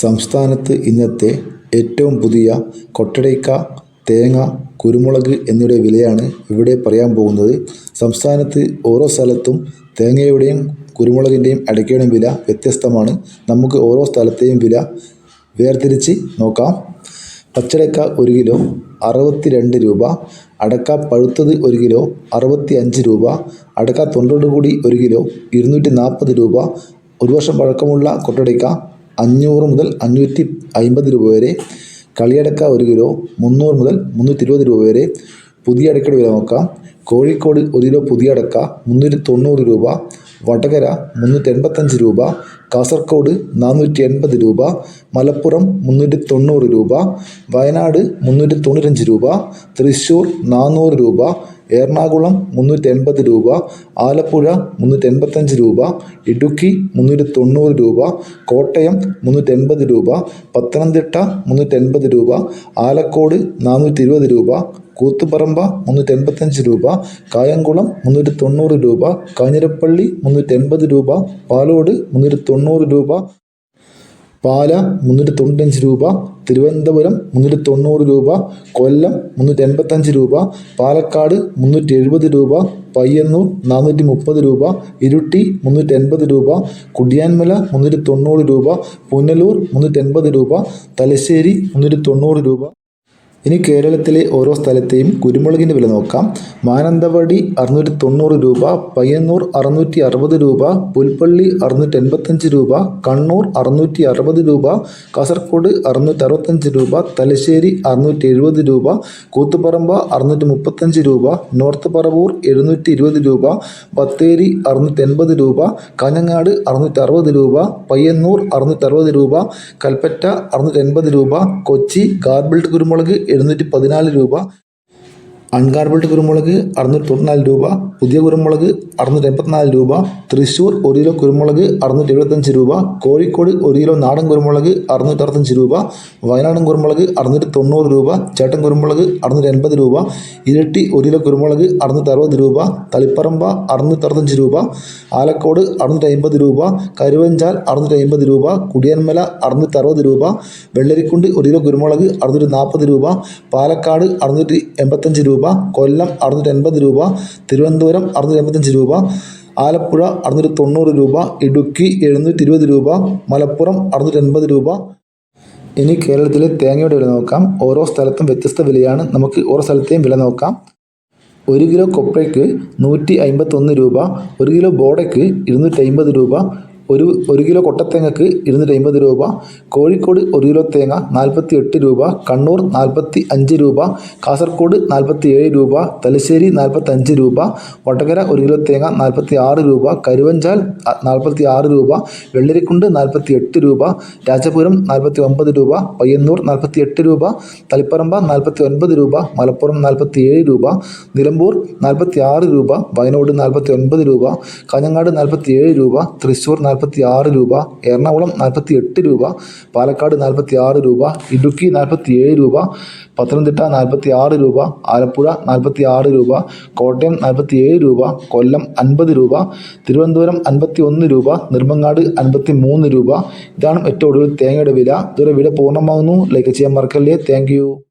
സംസ്ഥാനത്ത് ഇന്നത്തെ ഏറ്റവും പുതിയ കൊട്ടടയ്ക്ക, തേങ്ങ, കുരുമുളക് എന്നിവയുടെ വിലയാണ് ഇവിടെ പറയാൻ പോകുന്നത്. സംസ്ഥാനത്ത് ഓരോ സ്ഥലത്തും തേങ്ങയുടെയും കുരുമുളകിൻ്റെയും അടയ്ക്കയുടെയും വില വ്യത്യസ്തമാണ്. നമുക്ക് ഓരോ സ്ഥലത്തെയും വില വേർതിരിച്ച് നോക്കാം. പച്ചടയ്ക്ക 1 കിലോ 62 രൂപ, അടയ്ക്ക പഴുത്തത് 1 കിലോ 65 രൂപ, അടയ്ക്ക തൊണ്ടോട് കൂടി 1 കിലോ 240 രൂപ. 1 വർഷം പഴക്കമുള്ള കൊട്ടടയ്ക്ക 500 മുതൽ 550 രൂപ വരെ. കളിയടക്ക 1 കിലോ 300 മുതൽ 320 രൂപ വരെ. പുതിയ അടയ്ക്കയുടെ വില നോക്കാം. കോഴിക്കോട് 1 കിലോ പുതിയ അടയ്ക്ക 390 രൂപ, വടകര 385 രൂപ, കാസർഗോഡ് 480 രൂപ, മലപ്പുറം 390 രൂപ, വയനാട് 395 രൂപ, തൃശ്ശൂർ 400 രൂപ, എറണാകുളം 380 രൂപ, ആലപ്പുഴ 385 രൂപ, ഇടുക്കി 390 രൂപ, കോട്ടയം 380 രൂപ, പത്തനംതിട്ട 380 രൂപ, ആലക്കോട് 420 രൂപ, കൂത്തുപറമ്പ 385 രൂപ, കായംകുളം 390 രൂപ, കാഞ്ഞിരപ്പള്ളി 380 രൂപ, പാലോട് 390 രൂപ, പാല 395 രൂപ, തിരുവനന്തപുരം 390 രൂപ, കൊല്ലം 385 രൂപ, പാലക്കാട് 370 രൂപ, പയ്യന്നൂർ 430 രൂപ, ഇരിട്ടി 380 രൂപ, കുടിയാൻമല 390 രൂപ, പുനലൂർ 380 രൂപ, തലശ്ശേരി 390 രൂപ. ഇനി കേരളത്തിലെ ഓരോ സ്ഥലത്തെയും കുരുമുളകിൻ്റെ വില നോക്കാം. മാനന്തവാടി 690 രൂപ, പയ്യന്നൂർ 660 രൂപ, പുൽപ്പള്ളി 685 രൂപ, കണ്ണൂർ 660 രൂപ, കാസർഗോഡ് 665 രൂപ, തലശ്ശേരി 670 രൂപ, കൂത്തുപറമ്പ 635 രൂപ, നോർത്ത് പറവൂർ 720 രൂപ, ബത്തേരി 680 രൂപ, കാഞ്ഞങ്ങാട് 660 രൂപ, പയ്യന്നൂർ 660 രൂപ, കൽപ്പറ്റ 680 രൂപ, കൊച്ചി ഗാർബിൾഡ് കുരുമുളക് 714 രൂപ, അൺഗാർബിൾഡ് കുരുമുളക് 694 രൂപ, പുതിയ കുരുമുളക് 684 രൂപ, തൃശ്ശൂർ 1 കിലോ കുരുമുളക് 675 രൂപ, കോഴിക്കോട് 1 കിലോ നാടൻ കുരുമുളക് 665 രൂപ, വയനാടൻ കുരുമുളക് 690 രൂപ, ചേട്ടൻ കുരുമുളക് 680 രൂപ, ഇരട്ടി 1 കിലോ കുരുമുളക് 660 രൂപ, തളിപ്പറമ്പ 665 രൂപ, ആലക്കോട് 650 രൂപ, കരുവഞ്ചാൽ 650 രൂപ, കുടിയന്മല 660 രൂപ, വെള്ളരിക്കുണ്ട് 1 കിലോ കുരുമുളക് 640 രൂപ, പാലക്കാട് 685 രൂപ, കൊല്ലം 680 രൂപ, തിരുവനന്തപുരം 685 രൂപ, ആലപ്പുഴ 690 രൂപ, ഇടുക്കി 720 രൂപ, മലപ്പുറം 680 രൂപ. ഇനി കേരളത്തിലെ തേങ്ങയുടെ വില നോക്കാം. ഓരോ സ്ഥലത്തും വ്യത്യസ്ത വിലയാണ്. നമുക്ക് ഓരോ സ്ഥലത്തെയും വില നോക്കാം. 1 കിലോ കൊപ്രയ്ക്ക് 151 രൂപ, 1 കിലോ ബോഡയ്ക്ക് 250 രൂപ, 1 കിലോ കൊട്ടത്തേങ്ങക്ക് 250 രൂപ, കോഴിക്കോട് 1 കിലോ തേങ്ങ 48 രൂപ, കണ്ണൂർ 45 രൂപ, കാസർഗോഡ് 47 രൂപ, തലശ്ശേരി 45 രൂപ, വടകര 1 കിലോ തേങ്ങ 46 രൂപ, കരുവഞ്ചാൽ 46 രൂപ, വെള്ളരിക്കുണ്ട് 48 രൂപ, രാജപുരം 49 രൂപ, പയ്യന്നൂർ 48 രൂപ, തളിപ്പറമ്പ 49 രൂപ, മലപ്പുറം 47 രൂപ, നിലമ്പൂർ 46 രൂപ, വയനാട് 49 രൂപ, കാഞ്ഞങ്ങാട് 47 രൂപ, തൃശ്ശൂർ 46 രൂപ, എറണാകുളം 48 രൂപ, പാലക്കാട് 46 രൂപ, ഇടുക്കി 47 രൂപ, പത്തനംതിട്ട 46 രൂപ, ആലപ്പുഴ 46 രൂപ, കോട്ടയം 47 രൂപ, കൊല്ലം 50 രൂപ, തിരുവനന്തപുരം 51 രൂപ, നെടുമങ്ങാട് 53 രൂപ. ഇതാണ് ഏറ്റവും ഒടുവിൽ തേങ്ങയുടെ വില. ഇതുവരെ വീഡിയോ പൂർണ്ണമാകുന്നു. ലൈക്ക് ചെയ്യാൻ മറക്കല്ലേ. Thank you.